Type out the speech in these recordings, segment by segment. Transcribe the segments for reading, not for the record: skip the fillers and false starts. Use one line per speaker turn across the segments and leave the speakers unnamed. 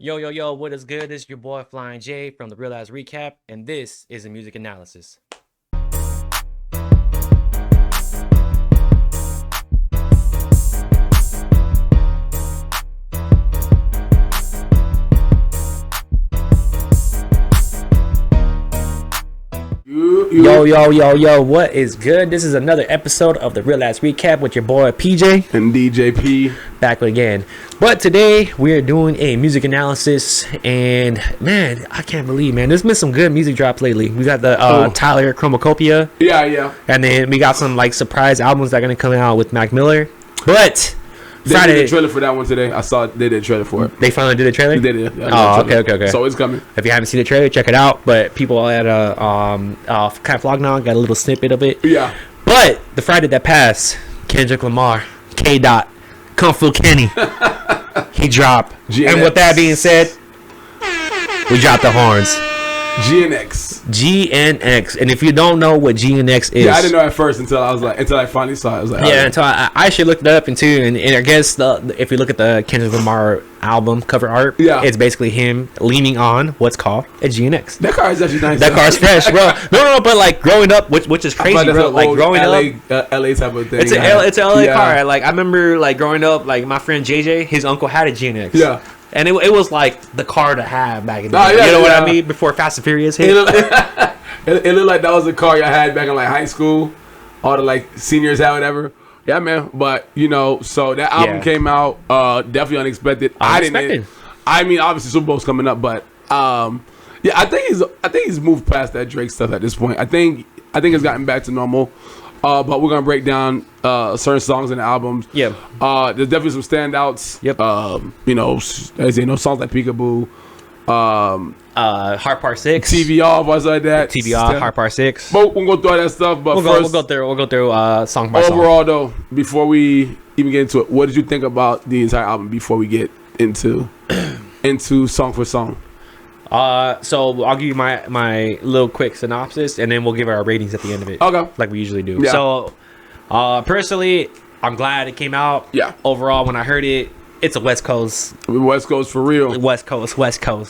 Yo, what is good? This is your boy Flying J from the Real Ass Recap, and this is a music analysis. Yo, what is good? This is another episode of the Real Ass Recap with your boy PJ
and DJP
back again. But today we're doing a music analysis, and man, I can't believe, man, there's been some good music drops lately. We got the Tyler Chromacopia,
yeah,
and then we got some like surprise albums that are gonna come out with Mac Miller. But
they did a trailer for that one today. I saw they did a trailer for it.
They finally did a trailer?
They did.
Yeah, okay.
So it's coming.
If you haven't seen the trailer, check it out. But people at kind of Vlognon got a little snippet of it.
Yeah.
But the Friday that passed, Kendrick Lamar, K. Dot, Kung Fu Kenny, he dropped.
Gnx.
And with that being said, we dropped the horns.
Gnx.
And if you don't know what Gnx is,
yeah, I didn't know at first until I finally saw it. I was like,
yeah, until I actually looked it up and I guess if you look at the Kendrick Lamar album cover art,
yeah,
it's basically him leaning on what's called a Gnx.
That car is actually nice.
That car's fresh, bro. No, but like growing up, which is crazy, bro. Like growing up,
LA type of thing.
It's an LA car. Like I remember, like growing up, like my friend JJ, his uncle had a Gnx.
Yeah.
And it was like the car to have back in the day. You know what I mean? Before Fast and Furious hit.
It looked like that was the car you had back in like high school. All the like seniors had whatever. Yeah, man. But so that album came out definitely unexpected. I mean, obviously Super Bowl's coming up, but yeah, I think he's moved past that Drake stuff at this point. I think it's gotten back to normal. But we're gonna break down certain songs and albums.
Yeah.
There's definitely some standouts.
Yep.
Songs like Peekaboo,
Heart Part 6,
TV Off, what's like that.
TV Off, Heart Part 6.
We'll go through all that stuff. But
we'll go through song by song.
Overall, though, before we even get into it, what did you think about the entire album before we get into song for song?
So I'll give you my little quick synopsis, and then we'll give our ratings at the end of it.
Okay.
Like we usually do.
Yeah.
So, personally, I'm glad it came out.
Yeah.
Overall, when I heard it, it's a West Coast
For real.
West Coast,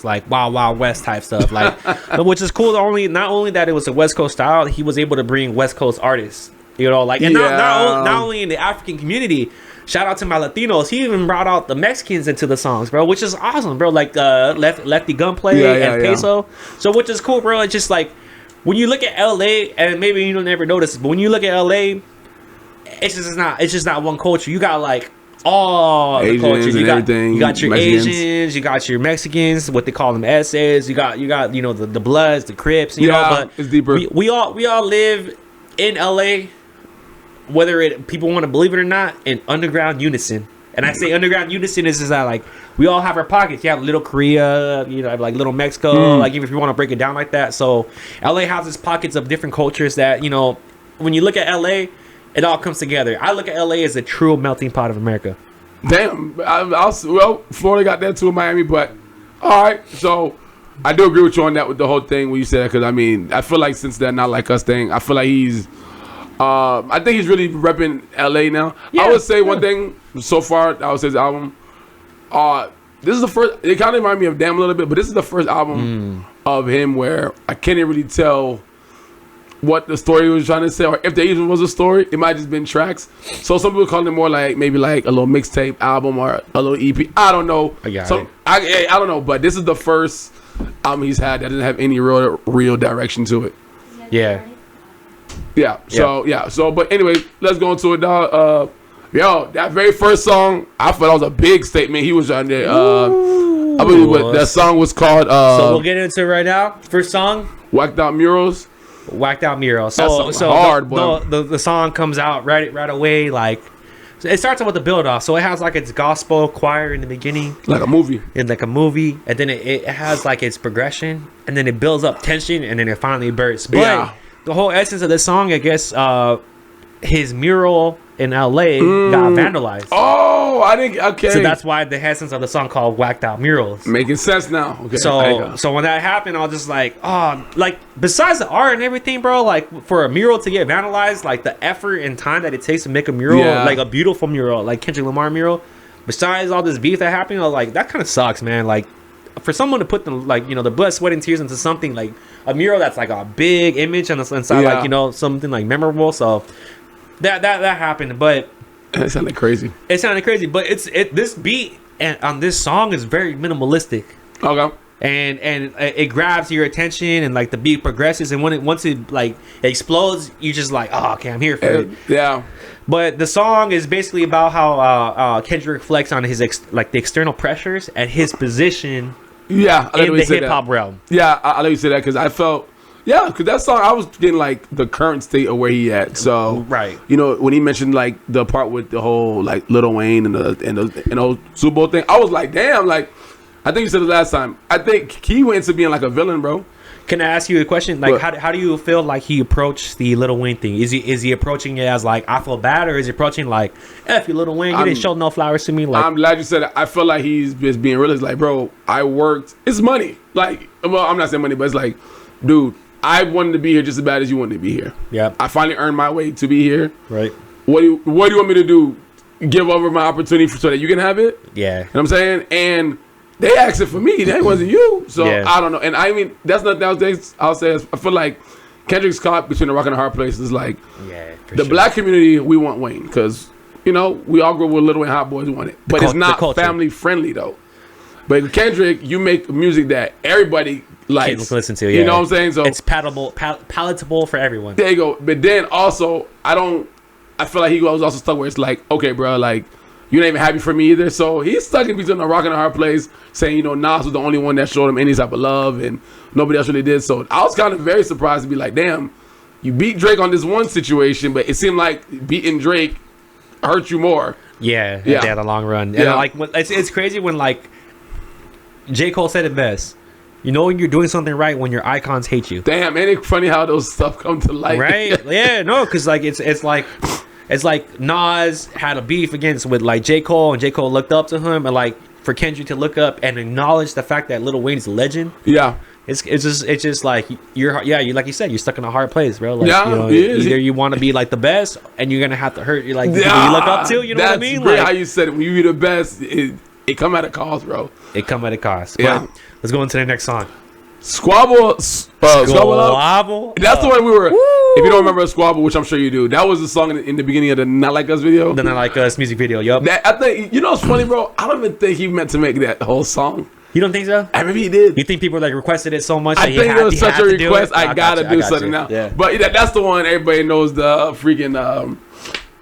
like Wild West type stuff. Like, which is cool. Not only that it was a West Coast style, he was able to bring West Coast artists. And not only in the African community. Shout out to my Latinos. He even brought out the Mexicans into the songs, bro, which is awesome, bro. Like Lefty Gunplay and Peso. So which is cool, bro. It's just like when you look at LA, and maybe you don't never notice this, but when you look at LA, it's just not one culture. You got like all
Asians
the cultures. You got your
Mexicans.
Asians, you got your Mexicans, what they call them S's. You got the Bloods, the Crips. But
it's deeper.
We all live in LA. Whether people want to believe it or not, in underground unison. And I say underground unison is that like we all have our pockets. You have Little Korea, like Little Mexico, like even if you want to break it down like that. So LA has its pockets of different cultures that, when you look at LA, it all comes together. I look at LA as a true melting pot of America.
Damn. Florida got that too in Miami, but all right. So I do agree with you on that with the whole thing when you said, because I mean, I feel like since that Not Like Us thing, I feel like he's I think he's really repping LA now. Yeah, I would say one thing so far, I would say his album. This is the first. It kind of reminded me of Damn a little bit, but this is the first album of him where I can't even really tell what the story he was trying to say, or if there even was a story. It might have just been tracks. So some people call it more like maybe like a little mixtape album or a little EP. I don't know.
I
don't know, but this is the first album he's had that doesn't have any real direction to it.
Yeah.
Yeah. So, but anyway, let's go into it, dog. That very first song, I thought that was a big statement. He was on there. I believe what that song was called.
So we'll get into it right now. First song,
Whacked Out Murals.
So
hard, boy.
The song comes out right away. Like it starts out with the build off. So it has like its gospel choir in the beginning,
like a movie,
and then it has like its progression, and then it builds up tension, and then it finally bursts. But the whole essence of this song, I guess, his mural in LA got vandalized.
Oh, I didn't. Okay.
So that's why the essence of the song called Whacked Out Murals.
Making sense now. Okay.
So when that happened, I was just like, like besides the art and everything, bro, like for a mural to get vandalized, like the effort and time that it takes to make a mural, like a beautiful mural, like Kendrick Lamar mural, besides all this beef that happened, I was like, that kind of sucks, man. Like, for someone to put the the blood, sweat, and tears into something like a mural that's like a big image and inside like something like memorable. So that happened, but
it sounded crazy.
It sounded crazy, but this beat and on this song is very minimalistic.
Okay.
And it grabs your attention, and like the beat progresses, and once it like explodes, you just like, oh, okay, I'm here for it.
Yeah.
But the song is basically about how Kendrick reflects on his the external pressures and his position.
Yeah,
in the hip hop realm.
Yeah, I let you say that because I felt. Yeah, because that song, I was getting like the current state of where he at. So,
right,
when he mentioned like the part with the whole like Lil Wayne and the Super Bowl thing, I was like, damn, like I think you said it last time. I think he went into being like a villain, bro.
Can I ask you a question? Like, how do you feel like he approached the Lil Wayne thing? Is he approaching it as like I feel bad, or is he approaching like F you, Lil Wayne, you didn't show no flowers to me? Like,
I'm glad you said it. I feel like he's just being real. It's like, bro, I worked. It's money. Like, well, I'm not saying money, but it's like, dude, I wanted to be here just as bad as you wanted to be here.
Yeah.
I finally earned my way to be here.
Right.
What do you want me to do? Give over my opportunity so that you can have it?
Yeah.
You know what I'm saying? And they asked it for me. That wasn't you. So I don't know. And I mean, that's not nowadays. I'll say I feel like Kendrick's caught between a rock and a hard place. Is like the black community. We want Wayne because we all grew up with Lil Wayne Hot Boys. We want it, but it's not family friendly though. But Kendrick, you make music that everybody likes.
Listen to,
You know what I'm saying? So
it's palatable for everyone.
There you go. But then also, I feel like he was also stuck where it's like, okay, bro, like you're not even happy for me either. So he's stuck in between a rock and a hard place, saying Nas was the only one that showed him any type of love, and nobody else really did. So I was kind of very surprised to be like, damn, you beat Drake on this one situation, but it seemed like beating Drake hurt you more.
Yeah, the long run. And like, it's crazy when like J. Cole said it best. You know when you're doing something right when your icons hate you.
Damn, ain't it funny how those stuff come to light?
Right? Yeah, no, because like it's like Nas had a beef with like J. Cole, and J. Cole looked up to him, and like for Kendrick to look up and acknowledge the fact that Lil Wayne is a legend.
Yeah.
It's just like you like you said, you're stuck in a hard place, bro. Like,
either
you want to be like the best, and you're gonna have to hurt you like people you look up to. You know what I mean?
That's
like,
how you said it. When you be the best, it come at a cost, bro.
It come at a cost.
Yeah.
But let's go into the next song.
Squabble.
Squabble.
That's the one we were. Woo! If you don't remember Squabble, which I'm sure you do, that was the song in the beginning of the Not Like Us video.
The Not Like Us music video. Yup.
I think what's funny, bro. I don't even think he meant to make that whole song.
You don't think so?
Maybe he did.
You think people like requested it so much?
I think it was such a request. I gotta do something now.
Yeah.
But that's the one everybody knows. The freaking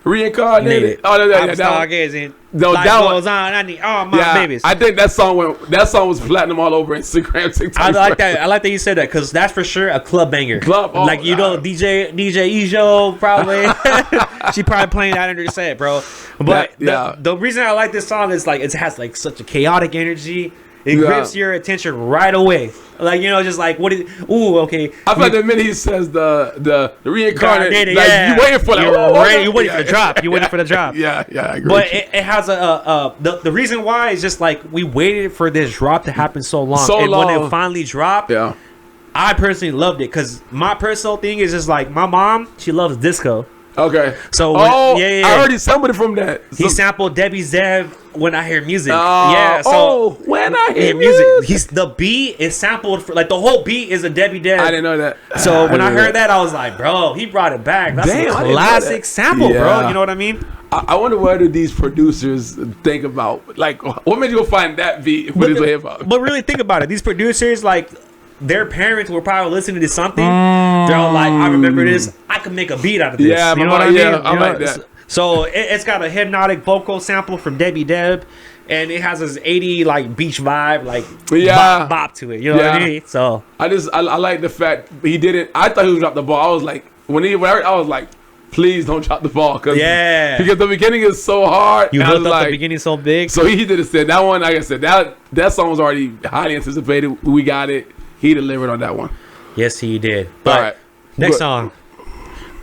reincarnated.
Oh,
I'm
stargazing.
No,
Life
that
goes on. I need all my babies.
I think that song was platinum all over Instagram, TikTok.
I like that. I like that you said that because that's for sure a club banger. DJ Ejo probably. She probably playing that under the set, bro. But the reason I like this song is like it has like such a chaotic energy. It grips your attention right away. Like, just like, what is... Ooh, okay.
I feel like the minute he says the reincarnated, like, you waiting for that.
You're waiting for the drop. You're waiting for the drop.
Yeah, I agree.
But it has the reason why is just like, we waited for this drop to happen so long. When it finally dropped, I personally loved it. Because my personal thing is just like, my mom, she loves disco.
Okay.
So
I already sampled it from that.
He sampled Debbie Zev When I Hear Music.
When I Hear Music.
The beat is sampled for like the whole beat is a Debbie Zev.
I didn't know that.
So when I heard that, I was like, bro, he brought it back. That's a classic sample, bro. You know what I mean?
I wonder what do these producers think about? Like, what made you go find that beat with his hip hop?
But really think about it. These producers, like, their parents were probably listening to something. They're all like, I remember this. I could make a beat out of this.
Yeah,
you know what I mean?
I like that.
So it's got a hypnotic vocal sample from Debbie Deb, and it has this 80 like beach vibe, like bop to it. You know what I mean? So
I like the fact he didn't. I thought he was dropped the ball. I was like, I was like, please don't drop the ball, because the beginning is so hard.
You built up the beginning so big.
So he did it. Said that one. Like I said, that song was already highly anticipated. We got it. He delivered on that one.
Yes, he did. But all right. Next song,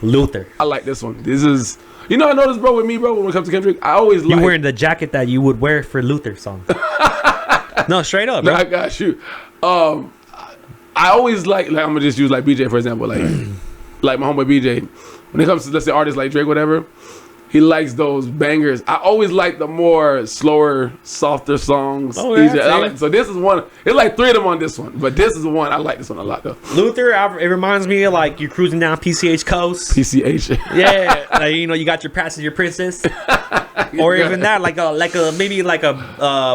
Luther.
I like this one. This is, I know this, bro, with me, bro, when it comes to Kendrick, I always
like... You wearing the jacket that you would wear for Luther songs. No, straight up, bro.
I got you. I always like I'm going to just use like BJ, for example. Like, like my homeboy BJ. When it comes to, let's say, artists like Drake, whatever, He likes those bangers. I always like the more slower, softer songs.
Oh, yeah,
So this is one. It's like 3 of them on this one, but this is one I like this one a lot though.
Luther, it reminds me of like you're cruising down PCH coast.
PCH.
Yeah, like, you know, you got your passenger princess, or even that, like a maybe like a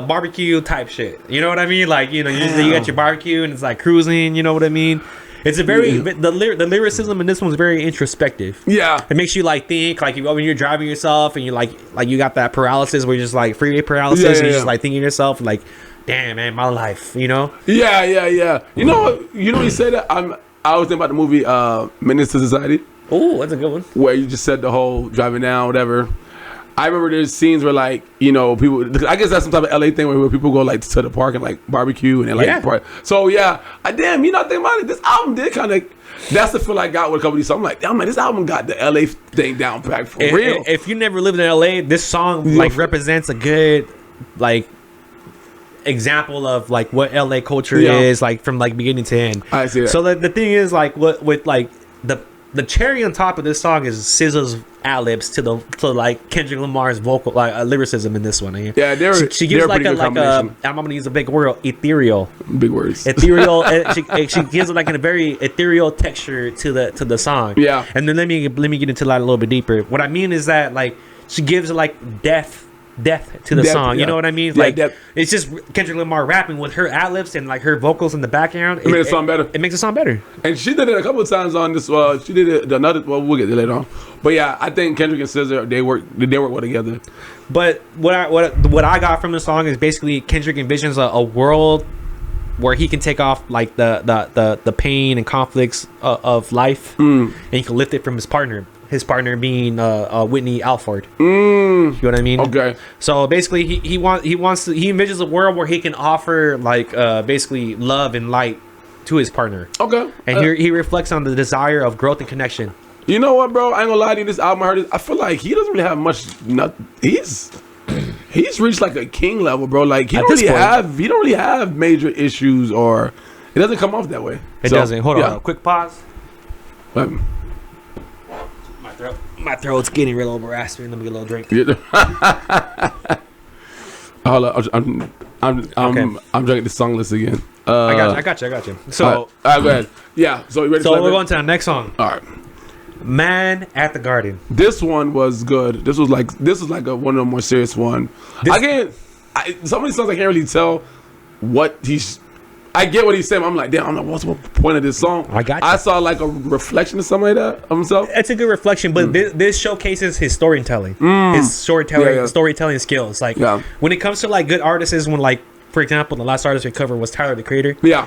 barbecue type shit. You know what I mean? Like, you know, usually you got your barbecue and it's like cruising. You know what I mean? It's a very the lyricism in this one's very introspective.
Yeah,
it makes you like think like when you're driving yourself and you like you got that paralysis where you're just like freeway paralysis and you're just like thinking to yourself like, damn man, my life, you know?
Yeah. You know you said that I was thinking about the movie Menace to Society.
Oh, that's a good one.
Where you just said the whole driving down, whatever. I remember there's scenes where like, you know, people, I guess that's some type of LA thing where people go like to the park and like barbecue and they like party. So yeah, damn, you know, think about it. This album did kind of, that's the feel I got with a couple of these songs. I'm like, damn man, this album got the LA thing down packed for real.
If you never lived in LA, this song like represents a good like example of like what LA culture is like from like beginning to end.
I see that.
So the thing is like with like the cherry on top of this song is SZA's ad-libs to like Kendrick Lamar's vocal like lyricism in this one.
Yeah,
she gives like a I'm gonna use a big word, ethereal.
Big words.
Ethereal. she gives it like a very ethereal texture to the song.
Yeah.
And then let me get into that a little bit deeper. What I mean is that like she gives it like depth to the song. You know what I mean?
Yeah,
like it's just Kendrick Lamar rapping with her ad-libs and like her vocals in the background.
It makes it sound better.
It makes it sound better.
And she did it a couple of times on this. She did it another. Well, we'll get there later on. But yeah, I think Kendrick and SZA they work well together.
But what I got from the song is basically Kendrick envisions a world where he can take off like the pain and conflicts of life, and he can lift it from his partner. His partner being Whitney Alford. You know what I mean?
Okay.
So basically, he envisions a world where he can offer like basically love and light to his partner.
Okay.
And here he reflects on the desire of growth and connection.
You know what, bro? I ain't gonna lie to you. This album, I heard it. I feel like he doesn't really have much. He's reached like a king level, bro. Like he don't really have major issues, or it doesn't come off that way.
It doesn't. Hold on. Quick pause.
What?
My throat's getting real over raspy. Let me get a little drink.
Hold on, I'm drinking the song list again.
I got you. So,
all right, go ahead. Yeah. So you ready?
So we're going to the next song.
All right.
Man at the Garden.
This one was good. This was like one of the more serious one. Some of these songs I can't really tell what he's. I get what he's saying. I'm like, damn, I don't know what's the point of this song.
I
saw like a reflection of something like that of himself.
It's a good reflection, but this showcases his storytelling, his storytelling skills. Like when it comes to like good artists, when like for example, the last artist we covered was Tyler the Creator.
Yeah.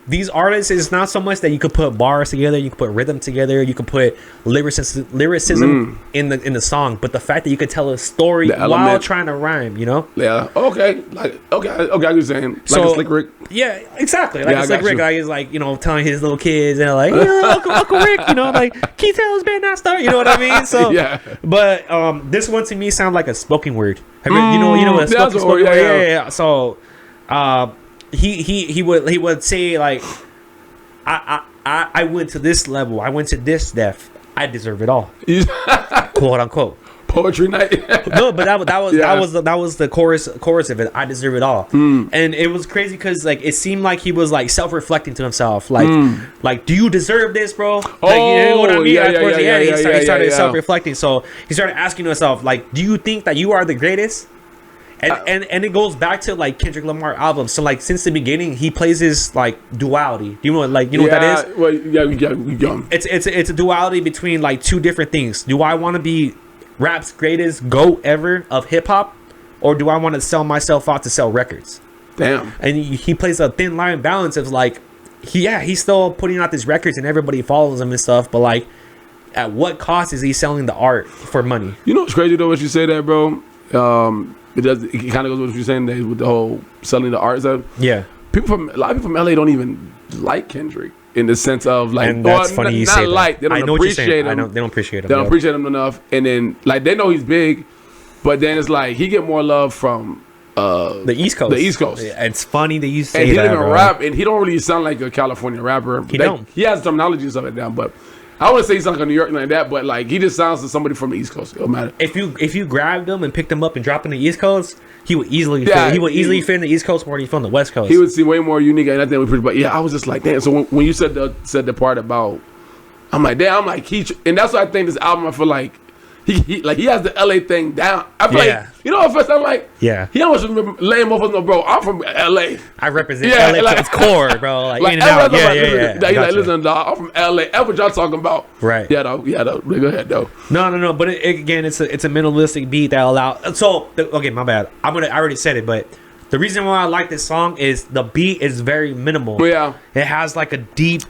These artists is not so much that you could put bars together, you can put rhythm together, you can put lyricism in the song, but the fact that you could tell a story while trying to rhyme, you know?
Yeah. Okay. I was saying like a Slick Rick.
Yeah, exactly. Like a Slick Rick guy is like, you know, telling his little kids and like, Uncle Rick, you know, like, can you tell this band not start? You know what I mean? So
yeah.
But this one to me sounds like a spoken word. You know what a spoken word? Yeah. So he would say like, I went to this level, I went to this depth, I deserve it all, quote unquote.
Poetry night.
No, but that was the chorus of it. I deserve it all, and it was crazy because like it seemed like he was like self-reflecting to himself, like do you deserve this, bro? Like, you know what I mean? Towards the end, he started self-reflecting. So he started asking himself, like, do you think that you are the greatest? And it goes back to like Kendrick Lamar albums. So like since the beginning, he plays his like duality. Do you know what that is?
Well, yeah.
It's a duality between like two different things. Do I want to be rap's greatest GOAT ever of hip hop, or do I want to sell myself out to sell records?
Damn.
And he plays a thin line balance of like, he's still putting out these records and everybody follows him and stuff, but like, at what cost is he selling the art for money?
You know what's crazy though? When you say that, bro. It kind of goes with what you're saying there with the whole selling the art stuff.
Yeah,
a lot of people from LA don't even like Kendrick in the sense of like,
and that's funny you say that.
They don't appreciate him.
They don't appreciate him.
They don't appreciate him enough, and then like they know he's big, but then it's like he get more love from
the East Coast.
The East Coast.
It's funny that you say that.
And he don't even rap, and he don't really sound like a California rapper.
He don't.
He has terminology and stuff like that, but I wouldn't say he sounds like a New York like that, but like he just sounds like somebody from the East Coast. It don't matter.
If you grabbed him and picked him up and dropped him in the East Coast, he would easily fit in the East Coast more than from the West Coast.
He would seem way more unique and I think we pretty. But yeah, I was just like, damn. So when you said the part about, I'm like, damn. I'm like and that's why I think this album. I feel like he has the LA thing down. I feel like, you know, at first I'm like, he almost laying off no, bro. I'm from LA.
I represent LA to its core, bro. Like in and out.
He's like, listen, dog, I'm from LA. That's what y'all talking about,
right?
Yeah, though. Go ahead, though.
No. But again, it's a minimalistic beat that allows. So okay, my bad. I already said it, but the reason why I like this song is the beat is very minimal.
Yeah,
it has like a deep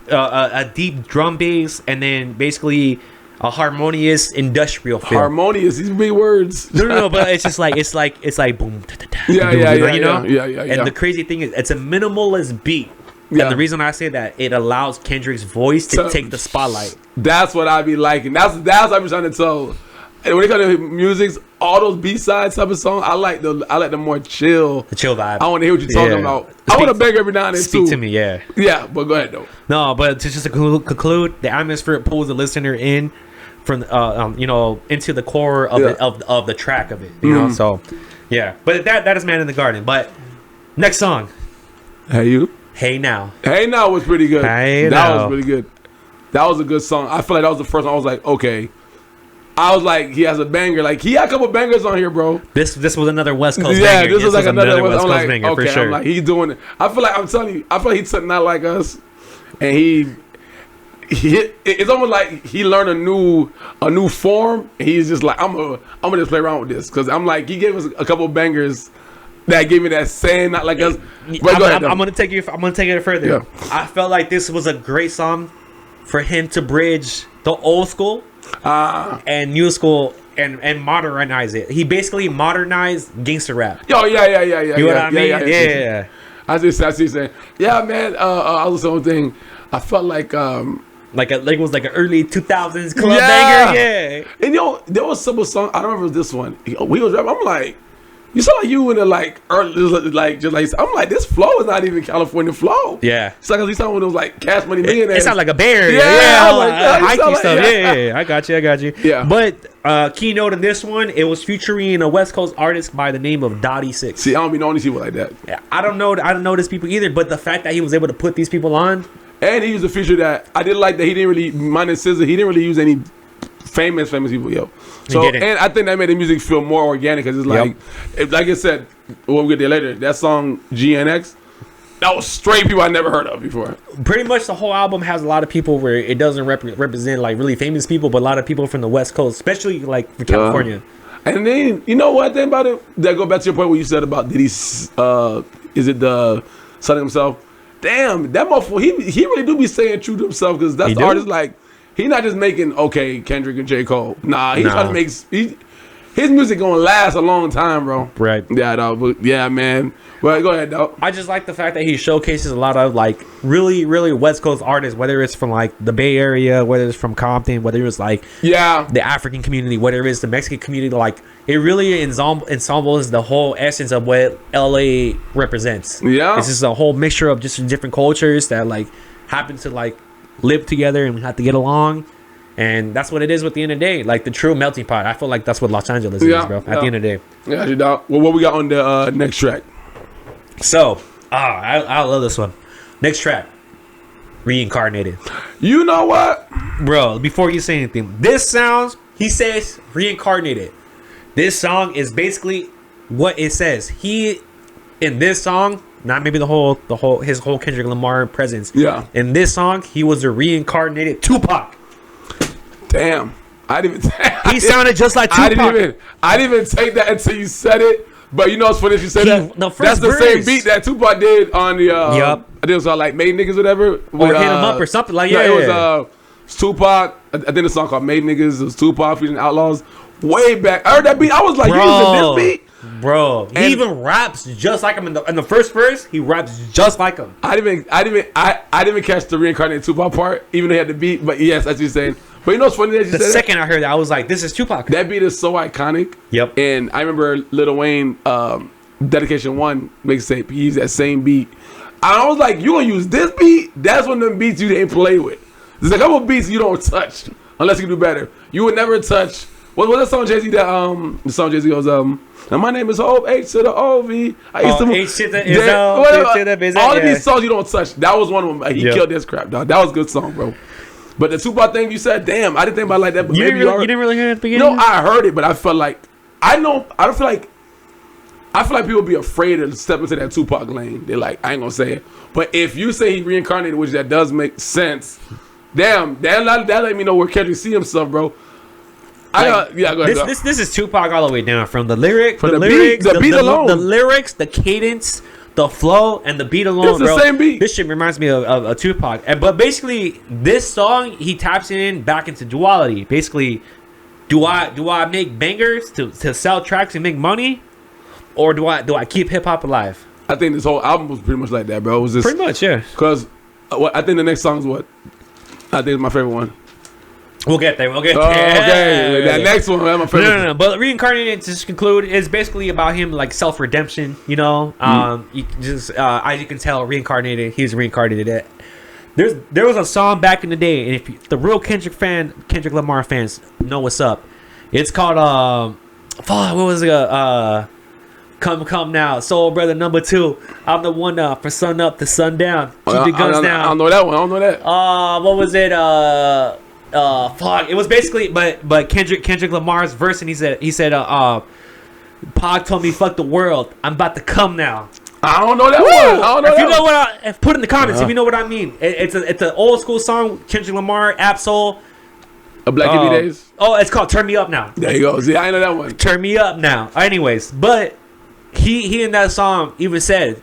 drum bass, and then basically a harmonious industrial feel.
Harmonious, these big words.
No, but it's just like it's like boom.
Yeah.
And the crazy thing is, it's a minimalist beat. Yeah. And the reason I say that, it allows Kendrick's voice to take the spotlight.
That's what I be liking. That's what I be trying to tell. And when it comes to music, all those B-sides type of songs, I like the more chill.
The chill vibe.
I want to hear what you're talking about. I want to beg every now and then too.
Speak to me, yeah.
Yeah, but go ahead though.
No, but to just conclude, the atmosphere pulls the listener in from into the core of the track of it. You know, so yeah. But that is Man in the Garden. But next song. Hey Now.
Hey Now was pretty good.
That
was pretty good. That was a good song. I feel like that was the first one I was like, okay. I was like, he has a banger. Like, he had a couple bangers on here, bro.
This was another West Coast banger.
Yeah, this was like another West Coast banger,
okay, for sure.
I'm like, he's doing it. I feel like, I'm telling you, I feel like he's something not like us. And it's almost like he learned a new form. And he's just like, I'm gonna just play around with this. Because I'm like, he gave us a couple bangers that gave me that saying not like us. But
I'm gonna take it further. Yeah. I felt like this was a great song for him to bridge the old school and new school and modernize it. He basically modernized gangster rap.
Yo, yeah.
You know what I mean? Yeah.
I see saying, yeah, man. I was on thing. I felt like
it was like an early 2000s club banger. Yeah.
And there was some song. I don't remember this one. We was rapping. I'm like, you sound like you in the like early, like just like I'm like, this flow is not even California flow.
Yeah.
It's like at least sound when it was like Cash Money Millionaires.
It sounds like a bear. Yeah. Hikey stuff. Yeah. I got you.
Yeah.
But keynote in this one, it was featuring a West Coast artist by the name of Dottie 6.
See, I don't be knowing these people like that.
Yeah, I don't know these people either. But the fact that he was able to put these people on,
and he used a feature that I did like that he didn't really minus Scissor. He didn't really use any famous people, yo. So and I think that made the music feel more organic because it's like, like I said, we'll get there later. That song Gnx, that was straight people I never heard of before.
Pretty much the whole album has a lot of people where it doesn't represent like really famous people, but a lot of people from the West Coast, especially like for California.
And then you know what thing about it? That go back to your point where you said about did he is it the son himself? Damn, that motherfucker, he really do be saying true to himself because that's the artist like. He's not just making Kendrick and J. Cole. Nah, he's trying to make his music gonna last a long time, bro.
Right.
Yeah, dog. But yeah, man. Well, go ahead, dog.
I just like the fact that he showcases a lot of like really, really West Coast artists, whether it's from like the Bay Area, whether it's from Compton, whether it's like the African community, whether it's the Mexican community. Like it really ensembles the whole essence of what LA represents. Yeah, it's just a whole mixture of just different cultures that like happen to like live together and we have to get along, and that's what it is at the end of the day, like the true melting pot. I feel like that's what Los Angeles is, bro, at the end of the day.
Yeah, you dog. Well, what we got on the next track?
So I love this one. Next track, Reincarnated.
You know what,
bro, before you say anything, this sounds, he says Reincarnated. This song is basically what it says. He in this song, not maybe his whole Kendrick Lamar presence. Yeah. In this song, he was a reincarnated Tupac.
Damn.
He sounded just like Tupac.
I didn't even take that until you said it. But you know what's funny if you said that? That's the same beat that Tupac did on the I think it was like Made Niggas whatever.
Or Hit 'Em Up or something like that.
It was Tupac. I think the song called Made Niggas. It was Tupac featuring Outlaws. Way back. I heard that beat. I was like, you using this beat?
Bro, he even raps just like him in the first verse. He raps just like him.
I didn't even catch the reincarnated Tupac part, even though he had the beat. But yes, that's what you're saying. But you know what's funny?
The second I heard that, I was like, "This is Tupac."
That beat is so iconic.
Yep.
And I remember Lil Wayne, Dedication 1 mixtape. He used that same beat. I was like, "You gonna use this beat?" That's one of them beats you didn't play with. There's a couple beats you don't touch unless you do better. You would never touch. What was that song Jay-Z that the song Jay-Z goes now my name is Hope H to the O-V. I used to
H to the Izzo, H to the Bizzo,
all of these songs you don't touch. That was one of them. He killed this crap, dog. That was a good song, bro. But the Tupac thing you said, damn, I didn't think about it like that. But
you didn't really hear it at the beginning?
No, I heard it, but I felt like I don't feel like people be afraid to step into that Tupac lane. They're like, I ain't gonna say it. But if you say he reincarnated, which that does make sense, damn, that let me know where Kendrick see himself, bro. Go ahead.
This is Tupac all the way down from the lyrics,
the beat alone,
the lyrics, the cadence, the flow, and the beat alone.
It's the same beat.
This shit reminds me of Tupac. But basically, this song he taps back into duality. Basically, do I make bangers to sell tracks and make money, or do I keep hip hop alive?
I think this whole album was pretty much like that, bro. It was just
pretty much, yeah.
Because I think the next song is what I think is my favorite one.
We'll get there.
Okay, that next one, that's my favorite.
No. But Reincarnated, to just conclude, is basically about him like self-redemption. You know, you just as you can tell, Reincarnated. He's reincarnated. There was a song back in the day, and if the real Kendrick Lamar fans know what's up, it's called what was it? Come now, Soul Brother number 2. I'm the one from sun up to sundown. Keep your guns down.
I don't know that one. I don't know that.
What was it? It was basically, but Kendrick Lamar's verse, and he said, Pac told me fuck the world. I'm about to come now.
I don't know that one. I don't know
if
that
you know
one.
what, put in the comments if you know what I mean. It's an old school song. Kendrick Lamar, Absol.
A Black Hippie Days.
Oh, it's called Turn Me Up Now.
There you go. See, I know that one.
Turn Me Up Now. Anyways, but he in that song even said,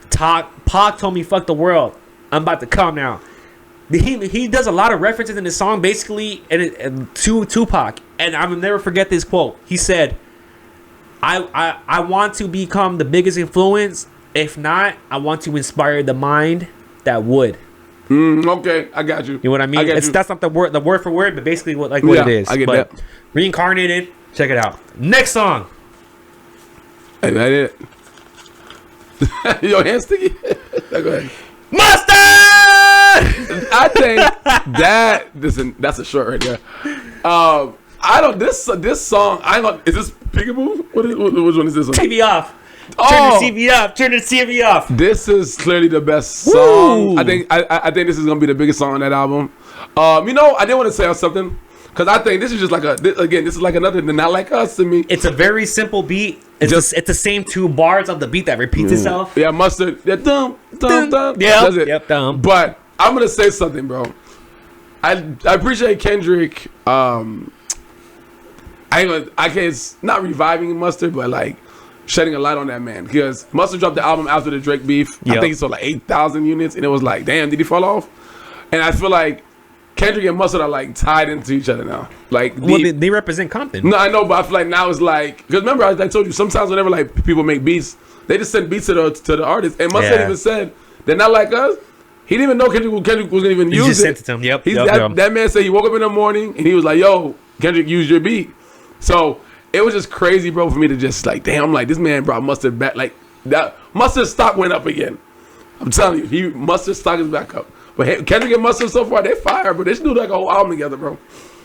Pac told me fuck the world. I'm about to come now. He does a lot of references in the song, basically, and to Tupac. And I will never forget this quote. He said, I want to become the biggest influence. If not, I want to inspire the mind that would.
Okay, I got you.
You know what I mean? That's not the word for word, but basically what it is.
I get
but
that.
Reincarnated, check it out. Next song.
Hey, that it. Your hands sticky? Go ahead.
Mustard!
I think that's a short right there. This song. Is this Peekaboo? Which one is this one?
TV off. Turn the TV off. Turn the TV off.
This is clearly the best song. Woo! I think this is gonna be the biggest song on that album. I did want to say something because I think this is just like this is like another Not Like Us to me.
It's a very simple beat. It's the same 2 bars of the beat that repeats itself.
Yeah, Mustard. Yeah, dum. Yeah, that's it.
Yep, dumb.
But I'm gonna say something, bro. I appreciate Kendrick. It's not reviving Mustard, but like shedding a light on that man because Mustard dropped the album after the Drake beef. Yep. I think he sold like 8,000 units, and it was like, damn, did he fall off? And I feel like Kendrick and Mustard are like tied into each other now. Like,
they represent Compton.
No, I know, but I feel like now it's like because remember I told you sometimes whenever like people make beats, they just send beats to the artist. And Mustard even said they're not like us. He didn't even know Kendrick was gonna even use it. He just
sent it to him. Yep.
That man said he woke up in the morning and he was like, "Yo, Kendrick used your beat." So it was just crazy, bro, for me to just like, damn, like this man brought Mustard back. Like that Mustard stock went up again. I'm telling you, Mustard stock is back up. But hey, Kendrick and Mustard so far, they fire, bro. They should do like a whole album together, bro.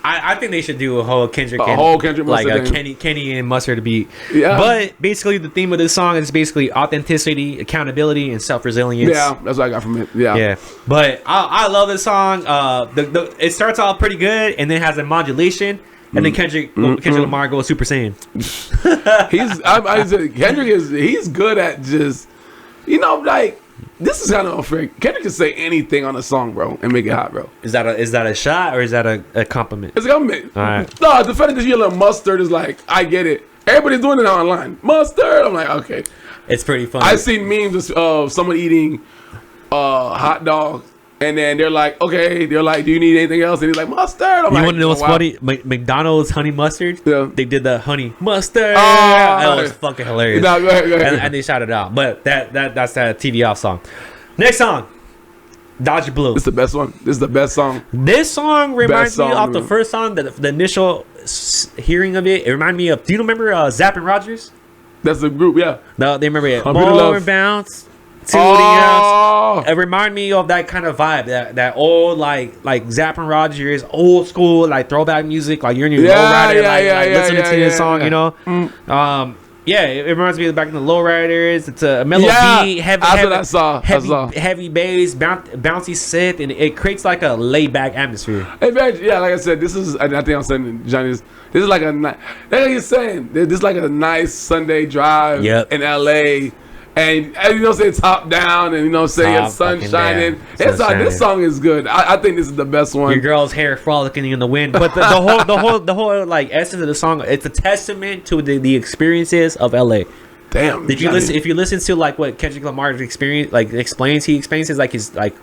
I think they should do a whole Kendrick
Mustard
like a Kenny and Mustard beat.
Yeah.
But basically, the theme of this song is basically authenticity, accountability, and self-resilience.
Yeah, that's what I got from it. Yeah.
Yeah. But I love this song. It starts off pretty good, and then has a modulation, and then Kendrick Lamar goes Super Saiyan.
He's good at just, like. This is kind of unfair. Kendrick can say anything on a song, bro, and make it hot, bro.
Is that a shot or is that a compliment?
It's a compliment.
All right.
No, the fact that you yell Mustard is like, I get it. Everybody's doing it online. Mustard. I'm like, okay.
It's pretty funny.
I've seen memes of someone eating hot dogs, and then they're like, okay. They're like, do you need anything else? And he's like, mustard.
You want to know what's funny? McDonald's honey mustard.
Yeah.
They did the honey mustard. That was fucking hilarious.
No, go ahead.
And they shouted out. But that's that TV off song. Next song, Dodger Blue.
This is the best one. This is the best song.
This song reminds me of the first song, the initial hearing of it. It reminded me of. Do you remember Zapp and Rogers?
That's the group, yeah.
No, they remember it. More bounce. To the house. It remind me of that kind of vibe, that old like Zapp and Rogers, old school like throwback music, like you're in your lowrider, listening to this song, you know. Yeah, it reminds me of back in the Lowriders. It's a mellow beat, heavy bass, bouncy synth, and it creates like a laid back atmosphere.
Hey, man, yeah, like I said, this is. I think I'm saying, Johnny, this is like a. Like you're saying, this is like a nice Sunday drive in LA. And you know, say top down, and you know, say it's sun shining. This song is good. I think this is the best one.
Your girl's hair frolicking in the wind, but the whole like essence of the song, it's a testament to the experiences of LA.
Damn.
If you listen to like what Kendrick Lamar explains his like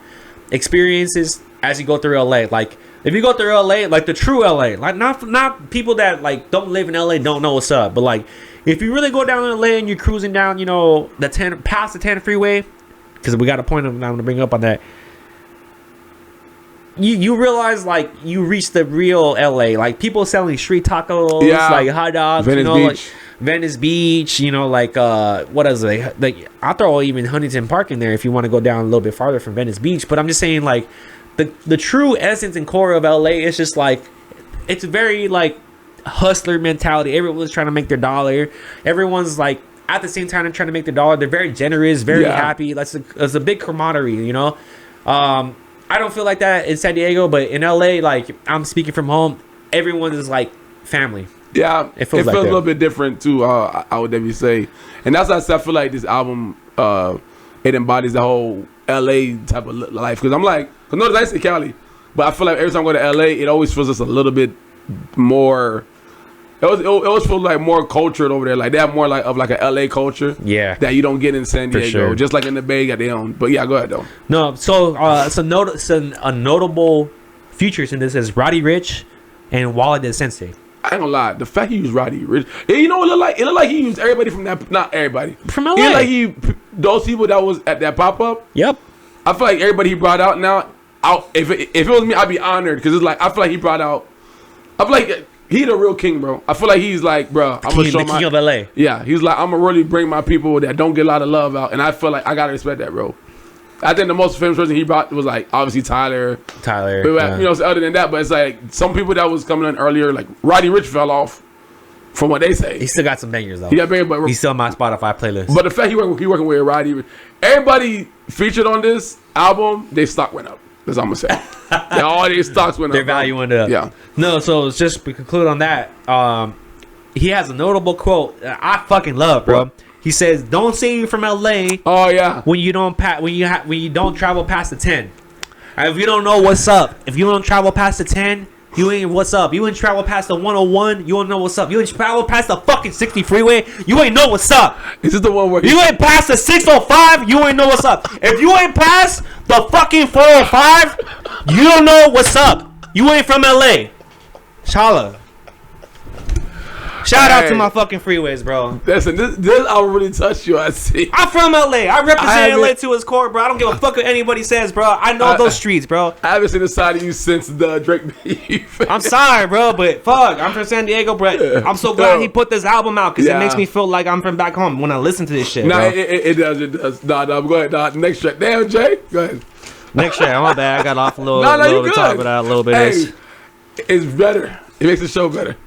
experiences as you go through LA. Like if you go through LA, like the true LA, like not people that like don't live in LA don't know what's up, but like. If you really go down in LA and you're cruising down, you know, past the 10 freeway, because we got a point I'm going to bring up on that. You realize like you reach the real LA, like people selling street tacos, like hot dogs, like Venice Beach, you know, like what is it? Like I'll throw even Huntington Park in there if you want to go down a little bit farther from Venice Beach. But I'm just saying like the true essence and core of LA is just like it's very like hustler mentality. Everyone's trying to make their dollar. Everyone's like at the same time they're trying to make their dollar. They're very generous, very happy. That's a big camaraderie, you know. I don't feel like that in San Diego, but in LA, like I'm speaking from home, everyone is like family.
Yeah, it feels a little bit different too. I would definitely say, and that's why I feel like this album it embodies the whole LA type of life. Because I'm like, notice I say Cali, but I feel like every time I go to LA, it always feels just a little bit more. It always feels like more cultured over there. Like they have more like of like a LA culture. Yeah. That you don't get in San Diego. Sure. Just like in the Bay, you got their own. But yeah, go ahead though.
No, so a notable features in this is Roddy Ricch and Wale the Sensei.
I ain't gonna lie. The fact he used Roddy Ricch, you know what it looked like? It looked like he used everybody from that. Not everybody
from LA.
It looked like those people that was at that pop up.
Yep.
I feel like everybody he brought out now. If it was me, I'd be honored because it's like I feel like he brought out. I feel like he the real king, bro. I feel like he's like, bro, I'm gonna show
the king of LA.
Yeah, he's like, I'm gonna really bring my people that don't get a lot of love out, and I feel like I gotta respect that, bro. I think the most famous person he brought was like obviously Tyler. But, you know, so other than that, but it's like some people that was coming in earlier, like Roddy Ricch fell off, from what they say.
He still got some bangers though.
He got bangers, but
he's still on my Spotify playlist.
But the fact he working with Roddy Ricch, everybody featured on this album, their stock went up. That's all I'm gonna say. All their stocks went up.
Their value went up.
Yeah.
No, so just to conclude on that, he has a notable quote I fucking love, bro. What? He says, "Don't say you're from LA.
Oh yeah.
When you don't travel past the 10. If you don't know what's up, if you don't travel past the 10, you ain't what's up. You ain't travel past the 101, you don't know what's up. You ain't travel past the fucking 60 freeway, you ain't know what's up.
Is this the one where
you ain't past the 605, you ain't know what's up. If you ain't past the fucking 405, you don't know what's up. You ain't from LA. Shala. Shout out to my fucking freeways, bro.
Listen, this album really touched you, I see.
I'm from LA. I represent LA to its core, bro. I don't give a fuck what anybody says, bro. I know those streets, bro.
I haven't seen the side of you since the Drake beef.
I'm sorry, bro, but fuck. I'm from San Diego, bro. I'm so glad he put this album out because it makes me feel like I'm from back home when I listen to this shit,
nah,
bro.
It does. Nah, go ahead. Nah, next track. Damn, Jay. Go ahead.
Next track. My bad. I got off a little to talk about that a little bit.
Hey, it's better. It makes the show better.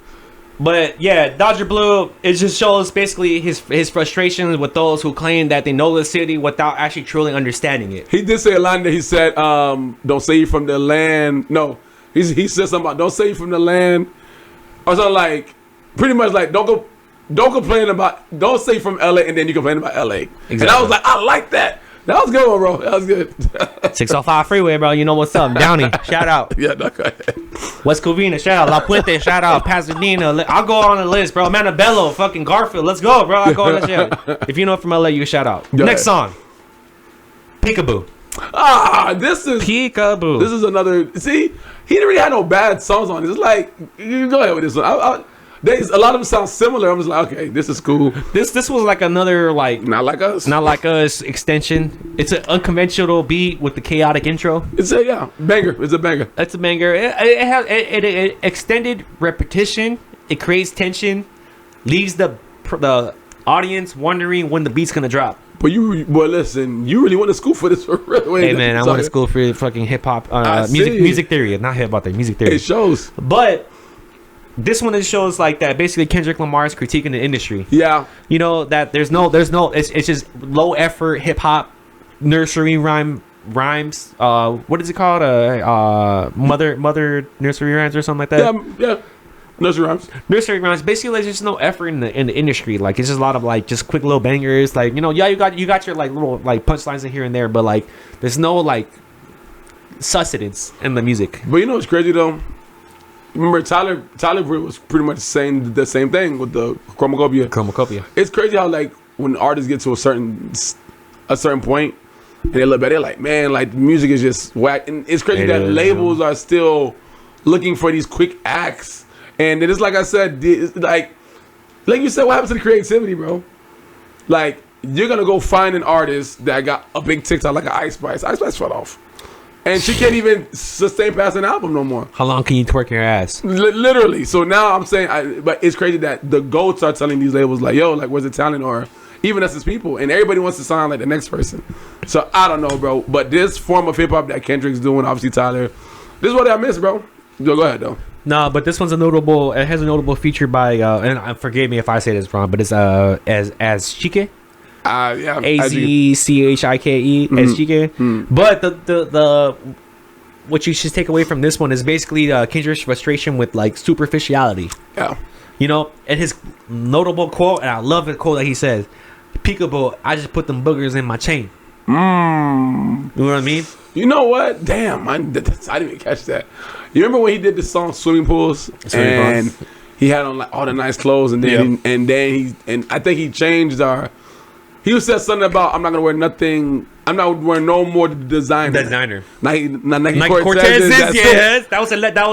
But yeah, Dodger Blue, it just shows basically his frustrations with those who claim that they know the city without actually truly understanding it.
He did say a line that he said, don't say you from the land. No, he said something about don't say you from the land. Or something like, pretty much like, don't complain about, don't say from LA and then you complain about LA. Exactly. And I was like, I like that. That was good one, bro. That was good.
605 freeway, bro. You know what's up. Downey, shout out.
Yeah, no, go ahead.
West Covina, shout out. La Puente, shout out. Pasadena. I'll go on the list, bro. Montebello, fucking Garfield. Let's go, bro. I'll go on that shit. If you know from LA, you shout out. Go Next song. Peekaboo.
This is
Peekaboo.
This is another. See, he didn't really have no bad songs on it. It's like, you go ahead with this one. A lot of them sound similar. I'm just like, okay, this is cool.
This was like another like
not like us
extension. It's an unconventional beat with the chaotic intro.
It's a banger. It's a banger.
It's a banger. It has extended repetition. It creates tension, leaves the audience wondering when the beat's gonna drop.
But listen, you really went to school for this for real.
Hey man, I went to school for fucking hip hop, music theory, not hip hop theory, music theory.
It shows.
But this one, it shows like that. Basically, Kendrick Lamar is critiquing the industry.
Yeah,
you know that there's no. It's just low effort hip hop, nursery rhymes. What is it called? Mother nursery rhymes or something like that.
Yeah. Nursery rhymes.
Basically, there's just no effort in the industry. Like it's just a lot of like just quick little bangers. Like you got your like little like punchlines in here and there, but like there's no like sustenance in the music.
But you know what's crazy though? Remember Tyler was pretty much saying the same thing with the Chromacopia. It's crazy how like when artists get to a certain point and they look back, they're like, man, like music is just whack. And it's crazy that labels are still looking for these quick acts. And it is like I said, it's like you said, what happens to the creativity, bro? Like you're gonna go find an artist that got a big TikTok like an Ice Spice. Ice Spice fell off. And she can't even sustain past an album no more.
How long can you twerk your ass?
Literally. So now I'm saying, but it's crazy that the GOATs are telling these labels like, yo, like, where's the talent? Or even us as people. And everybody wants to sound like the next person. So I don't know, bro. But this form of hip hop that Kendrick's doing, obviously Tyler, this is what I miss, bro. Go ahead, though.
No, but this one's it has a notable feature by, and forgive me if I say this wrong, but it's as Chike.
Yeah,
Azchike, Chike. But the what you should take away from this one is basically Kendrick's frustration with like superficiality.
Yeah,
you know, and his notable quote, and I love the quote that he says, "Peekaboo, I just put them boogers in my chain." You know what I mean?
You know what? Damn, I didn't even catch that. You remember when he did the song "Swimming Pools" and he had on like all the nice clothes, and then I think he changed our. He said something about I'm not gonna wear nothing. I'm not wearing no more designer. Nike Cortez.
Yes, that was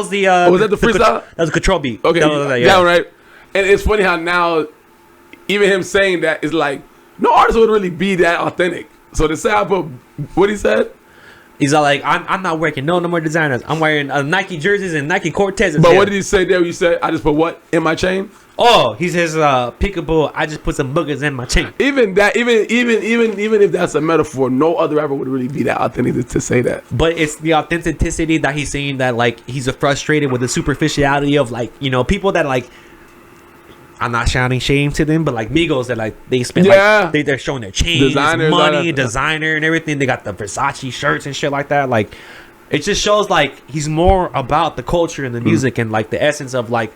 the.
Was that the freestyle?
That was a control beat.
Okay, that right. And it's funny how now, even him saying that is like no artist would really be that authentic. So to say I put what he said.
He's all like, I'm not wearing no more designers. I'm wearing Nike jerseys and Nike Cortezes.
But what did he say there? You said I just put what in my chain?
Oh, he says, "Peekaboo, I just put some boogers in my chain."
Even if that's a metaphor, no other rapper would really be that authentic to say that.
But it's the authenticity that he's saying that like he's frustrated with the superficiality of like people that like. I'm not shouting shame to them, but like Migos that like they spend like they're showing their chains, money, designer, and everything. They got the Versace shirts and shit like that. Like it just shows like he's more about the culture and the music and like the essence of like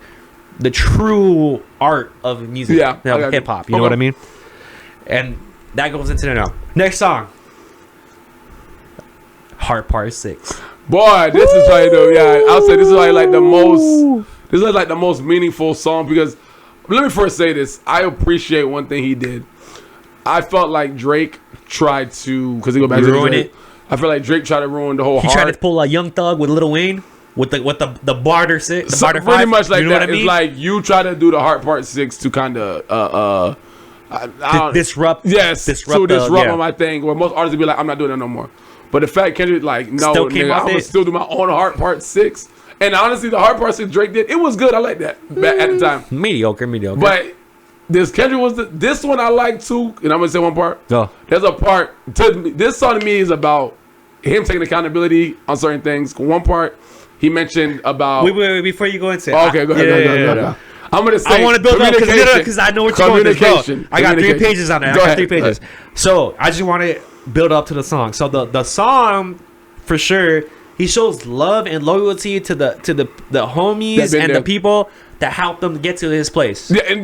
the true art of music, hip hop. You know what I mean? And that goes into the next song, Heart Part 6.
Boy, this is right though. Yeah, I'll say this is like the most. This is like the most meaningful song because. Let me first say this. I appreciate one thing he did. I felt like Drake tried to, because he go back to ruin it. I feel like Drake tried to ruin the whole
He tried to pull a Young Thug with Lil Wayne with the barter six, the barter
pretty
5.
much like
you know
that.
What I mean?
It's like you try to do the Heart Part 6 to kind of
disrupt.
Yes, disrupt on my thing. Where most artists would be like, I'm not doing that no more. But the fact Kendrick like, no, nigga, I'm gonna still do my own Heart Part 6. And honestly, the Heart Part 6 Drake did, it was good. I like that at the time.
Mediocre.
But this Kendrick was this one I like too. And I'm gonna say one part.
Go.
There's a part this song to me is about him taking accountability on certain things. One part he mentioned about.
Wait, before you go into it.
Okay, go ahead. I'm gonna say
I want to build up because I know what you're going to do. I got 3 pages on it. I got 3 pages. So I just want to build up to the song. So the song for sure. He shows love and loyalty to the homies and the people that helped him get to his place. Yeah, you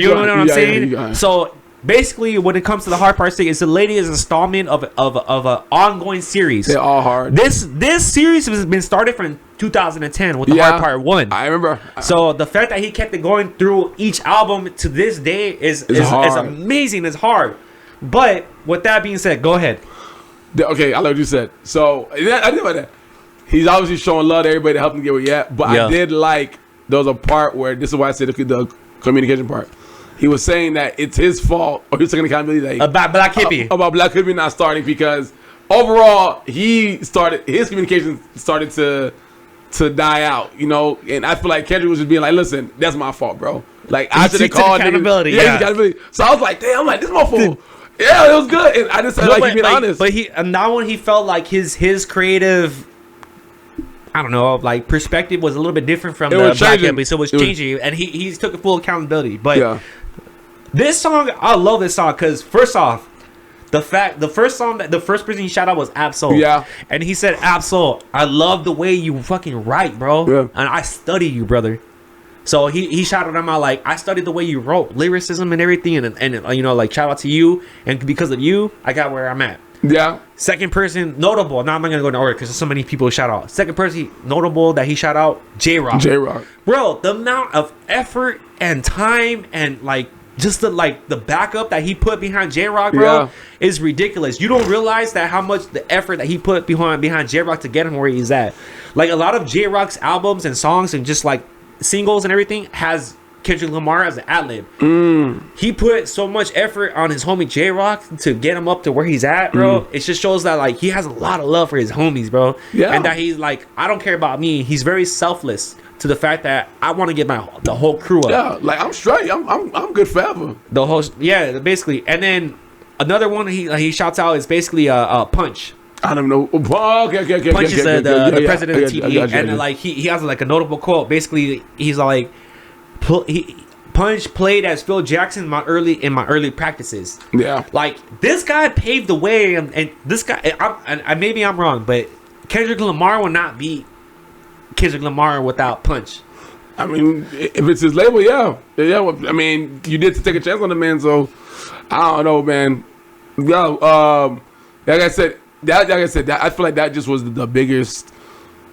know what I'm saying? So basically, when it comes to the Heart Part 6, it's the latest installment of an ongoing series.
They're all hard.
This series has been started from 2010 with the Heart Part 1.
I remember.
So the fact that he kept it going through each album to this day is amazing. It's hard. But with that being said, go ahead.
Okay, I like what you said. So I did like that. He's obviously showing love to everybody to help him get where he at. But I did like there was a part where this is why I said the communication part. He was saying that it's his fault, or he's taking accountability
about Black Hippie
about Black Hippie not starting because overall his communication started to die out, you know. And I feel like Kendrick was just being like, "Listen, that's my fault, bro. Like I should have called
accountability.
Accountability." So I was like, "Damn, I'm like this motherfucker." Yeah, it was good. And I just like you being honest.
But and that one he felt like his creative, I don't know, like perspective was a little bit different from the Black Ebony, so it was changing, and he took full accountability. But this song, I love this song because first off, the first person he shout out was Absol.
Yeah.
And he said, Absol, I love the way you fucking write, bro. Yeah. And I study you, brother. So he shouted him out like, I studied the way you wrote, lyricism and everything, and you know, like, shout out to you, and because of you, I got where I'm at.
Yeah.
Second person notable. Now I'm not gonna go in order because there's so many people who shout out. Second person notable that he shout out, J-Rock.
J-Rock.
Bro, the amount of effort and time and like just the backup that he put behind J-Rock, bro, is ridiculous. You don't realize that how much the effort that he put behind J-Rock to get him where he's at. Like a lot of J-Rock's albums and songs and just like singles and everything has Kendrick Lamar as an ad-lib. He put so much effort on his homie J-Rock to get him up to where he's at, bro. It just shows that like he has a lot of love for his homies, bro. Yeah. And that he's like, I don't care about me. He's very selfless to the fact that I want to get the whole crew up.
Yeah, like I'm straight. I'm good forever.
The whole basically. And then another one he shouts out is basically a Punch.
I don't know. Okay.
Punch is the president of TD, and like he has like a notable quote. Basically, he's like, Punch played as Phil Jackson in my early practices. Yeah, like this guy paved the way, and this guy, and maybe I'm wrong, but Kendrick Lamar will not be Kendrick Lamar without Punch.
I mean, if it's his label, yeah. I mean, you did take a chance on the man, so I don't know, man. Yeah, like I said, I feel like that just was the biggest.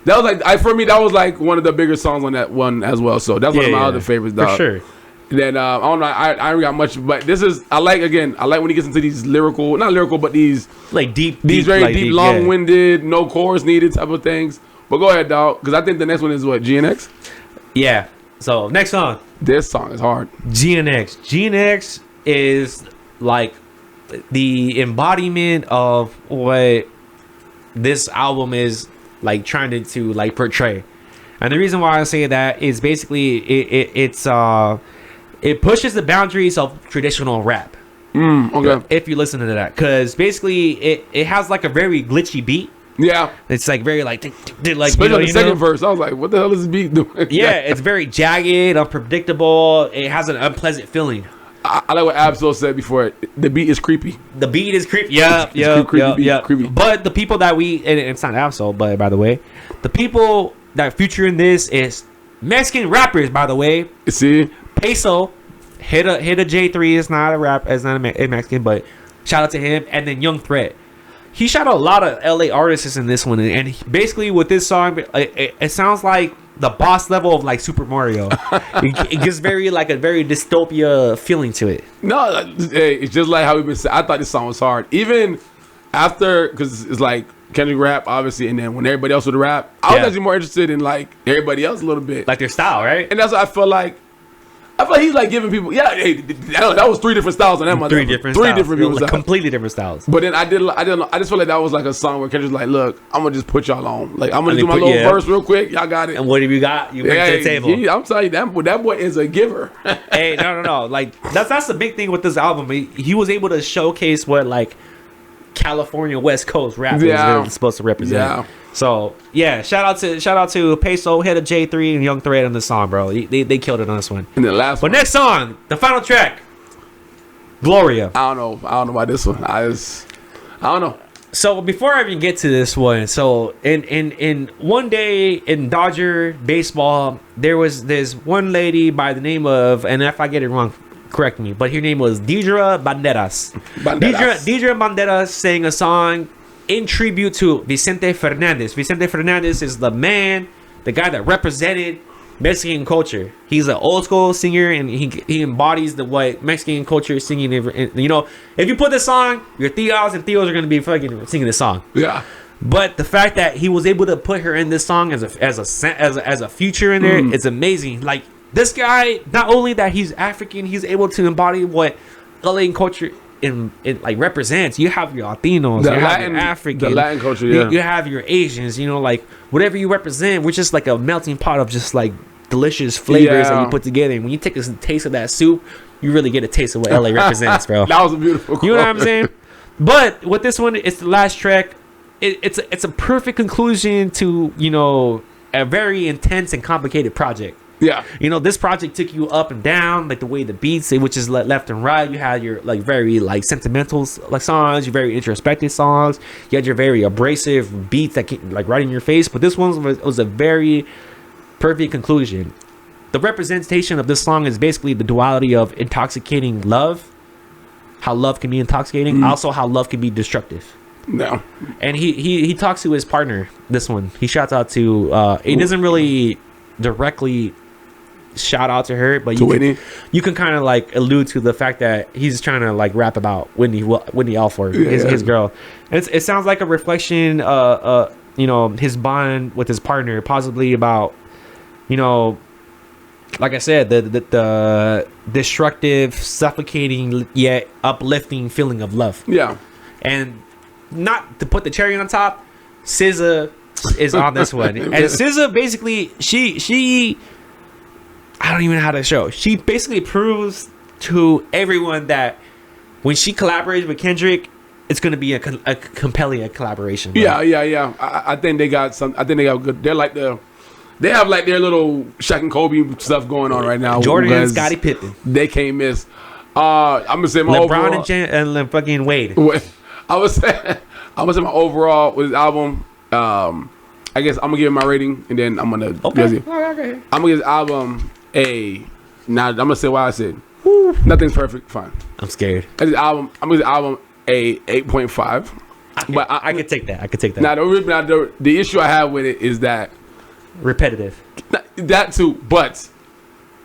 That was like for me, that was like one of the bigger songs on that one as well. So that's one of my other favorites, dog.
For sure.
Then I don't know, I don't got much, but this is I like when he gets into these not lyrical, but these
like
very deep, long-winded, no chorus needed type of things. But go ahead, dog, because I think the next one is what, Gnx?
Yeah. So next song.
This song is hard.
Gnx. Gnx is like the embodiment of what this album is like trying to like portray. And the reason why I say that is basically it pushes the boundaries of traditional rap.
Okay.
If you listen to that, because basically it has like a very glitchy beat.
Yeah,
it's like very like
especially on the second verse. I was like, what the hell is this beat doing?
Yeah, it's very jagged, unpredictable. It has an unpleasant feeling.
I like what Absol said before. The beat is creepy.
The beat is creepy. Yeah. Creepy. But the people that and it's not Absol, but by the way, the people that feature in this is Mexican rappers. By the way,
see,
Peso hit a J3. It's not a rap. It's not a Mexican, but shout out to him. And then Young Threat. He shot a lot of LA artists in this one, and basically with this song, it sounds like the boss level of like Super Mario. It gives a very dystopia feeling to it.
No, it's just like how we've been saying. I thought this song was hard, even after, because it's like Kendrick rap, obviously, and then when everybody else would rap, I was actually more interested in like everybody else a little bit,
like their style, right?
And that's what I feel like. He's like giving people, that was 3 different styles on that mother.
3 different people, like completely different styles.
But then I just feel like that was like a song where Kendrick's like, look, I'm gonna just put y'all on. Like I'm gonna do my little verse real quick. Y'all got it.
And what have you got? You bring it to the table.
I'm telling you, that boy is a giver.
Hey, no. Like that's the big thing with this album. He was able to showcase what like California West Coast rap is really supposed to represent. Yeah. So shout out to Peso, head of J3 and Young Thread on this song, bro. They killed it on this one.
And the last one.
Next song, the final track, Gloria.
I don't know about this one. I don't know.
So before I even get to this one, so in one day in Dodger baseball, there was this one lady by the name of, and if I get it wrong, correct me, but her name was Deidre Banderas. Deidre Banderas sang a song in tribute to Vicente Fernandez. Vicente Fernandez is the guy that represented Mexican culture. He's an old school singer, and he embodies what Mexican culture is singing. You know, if you put this song, your tios and tios are going to be fucking singing this song. Yeah. But the fact that he was able to put her in this song as a feature in there, it's amazing. Like this guy, not only that he's African, he's able to embody what LA culture in like represents. You have your Latinos, you have your African,
the Latin culture,
you have your Asians, you know, like whatever you represent, we're just like a melting pot of just like delicious flavors that you put together. And when you take a taste of that soup, you really get a taste of what LA represents, bro.
That was a beautiful quote.
You know what I'm saying? But with this one, it's the last track. It's a perfect conclusion to, you know, a very intense and complicated project.
Yeah.
You know, this project took you up and down, like the way the beats, which is left and right. You had your like very like sentimental like songs, your very introspective songs. You had your very abrasive beats that came, like right in your face. But this one was a very perfect conclusion. The representation of this song is basically the duality of intoxicating love, how love can be intoxicating, also how love can be destructive.
No.
And he talks to his partner. This one, he shouts out to. He doesn't really directly shout out to her, but you can kind of like allude to the fact that he's trying to like rap about Whitney Alford, his girl. And it sounds like a reflection, you know, his bond with his partner, possibly about, you know, like I said, the destructive, suffocating yet uplifting feeling of love.
Yeah.
And not to put the cherry on top, SZA is on this one. And SZA basically, she I don't even know how to show. She basically proves to everyone that when she collaborates with Kendrick, it's going to be a compelling collaboration. Bro.
Yeah. I think they got some. I think they got good. They have like their little Shaq and Kobe stuff going on right now.
Jordan and Scottie Pippen.
They can't miss. I'm gonna say my
LeBron
overall,
and fucking Wade.
I was saying my overall with his album. I guess I'm gonna give it my rating, and then I'm gonna.
Okay.
I'm gonna give his album a. Now I'm gonna say why I said nothing's perfect. Fine.
I'm scared.
His album. I'm gonna give his album a 8.5. But
I could take that. I could take that.
Now the issue I have with it is that
repetitive.
That too, but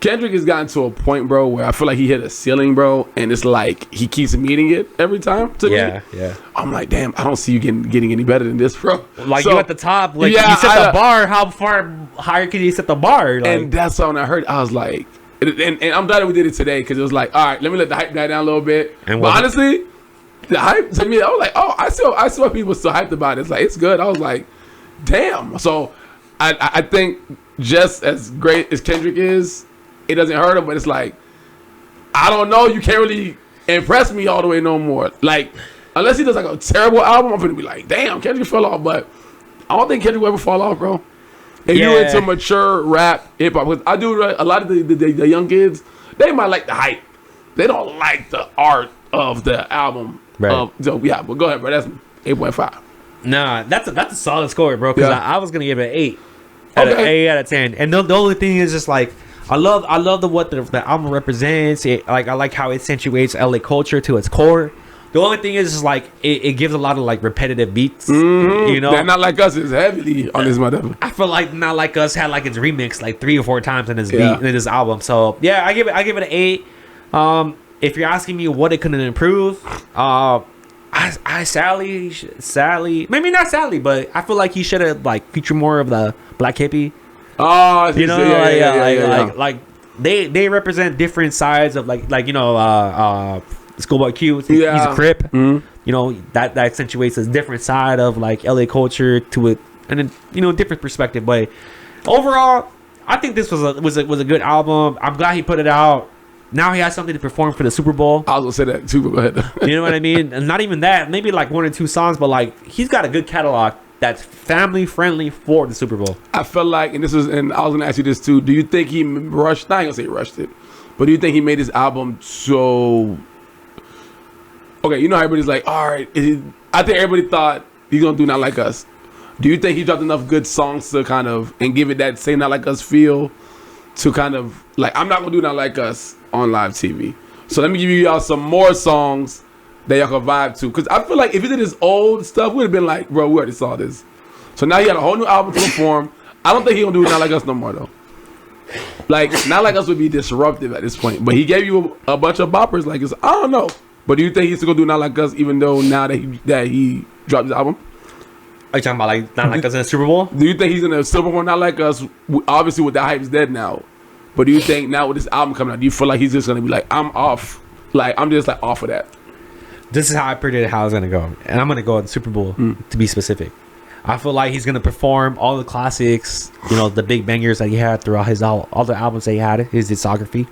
Kendrick has gotten to a point, bro, where I feel like he hit a ceiling, bro, and it's like he keeps meeting it every time.
Yeah.
I'm like, damn, I don't see you getting any better than this, bro.
Like you at the top, like you set the bar. How far higher can you set the bar? Like,
and that's when I heard. I was like, and I'm glad that we did it today because it was like, all right, let me let the hype die down a little bit. But honestly, the hype to me, I was like, oh, I saw people still hyped about it. It's like it's good. I was like, damn. So I think just as great as Kendrick is, it doesn't hurt him, but it's like, I don't know. You can't really impress me all the way no more. Like, unless he does like a terrible album, I'm gonna be like, damn, Kendrick fell off. But I don't think Kendrick will ever fall off, bro. If you're into mature rap, hip hop, because I do a lot of the young kids, they might like the hype. They don't like the art of the album.
Right.
So yeah, but go ahead, bro. That's 8.5.
Nah, that's a solid score, bro. Because I was gonna give it an 8. An 8 out of 10. And the only thing is just like, I love what the album represents. I like how it accentuates LA culture to its core. The only thing is like it gives a lot of like repetitive beats. You know,
that Not Like Us is heavily on this motherfucker.
I feel like Not Like Us had like its remix like 3 or 4 times in this beat in this album. So yeah, I give it an 8. If you're asking me what it could improve, I sadly, maybe not sadly, but I feel like he should have like featured more of the black hippie.
Oh,
you know, like they represent different sides of like you know, Schoolboy Q. He's a Crip. You know, that accentuates a different side of like LA culture to it, and then you know, different perspective. But overall, I think this was a good album. I'm glad he put it out. Now he has something to perform for the Super Bowl.
I was gonna say that too, but go ahead.
You know what I mean? And not even that, maybe like 1 or 2 songs, but like he's got a good catalog that's family friendly for the Super Bowl.
I felt like, and I was gonna ask you this too. Do you think he rushed? I ain't gonna say he rushed it, but do you think he made his album so? Okay, you know how everybody's like, all right. I think everybody thought he's gonna do Not Like Us. Do you think he dropped enough good songs to kind of and give it that same Not Like Us feel to kind of like, I'm not gonna do Not Like Us on live TV. So let me give you y'all some more songs that y'all can vibe to. Because I feel like if he did his old stuff, we'd have been like, bro, we already saw this. So now he got a whole new album to perform. I don't think he gonna do Not Like Us no more though. Like, Not Like Us would be disruptive at this point. But he gave you a bunch of boppers. Like, I don't know. But do you think he's still gonna do Not Like Us even though now that he dropped his album?
Are you talking about like Not Like Us in the Super Bowl?
Do you think he's gonna still perform Not Like Us? Obviously, with the hype's dead now. But do you think now with this album coming out, do you feel like he's just gonna be like, I'm off? Like, I'm just like off of that.
This is how I predicted how it's gonna go, and I'm gonna go in the Super Bowl to be specific. I feel like he's gonna perform all the classics, you know, the big bangers that he had throughout all the albums that he had, his discography,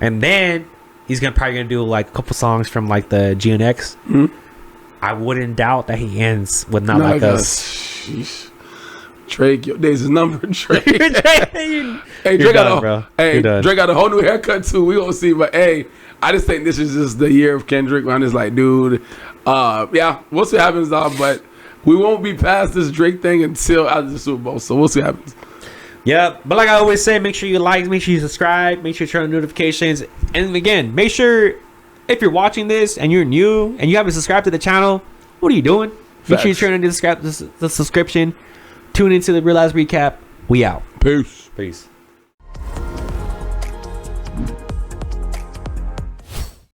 and then he's probably gonna do like a couple songs from like the Gnx.
Mm-hmm.
I wouldn't doubt that he ends with Not Like Us.
Sheesh. Drake, your days is numbered. Drake.
Hey,
Drake got a whole new haircut too. We gonna see, but hey, I just think this is just the year of Kendrick. I'm just like, dude, yeah, we'll see what happens, but we won't be past this Drake thing until after the Super Bowl. So we'll see what happens.
Yeah, but like I always say, make sure you like, make sure you subscribe, make sure you turn on notifications, and again, make sure if you're watching this and you're new and you haven't subscribed to the channel, what are you doing? Make sure you turn on the subscription. Tune into the Real Life Recap. We out.
Peace.
Peace.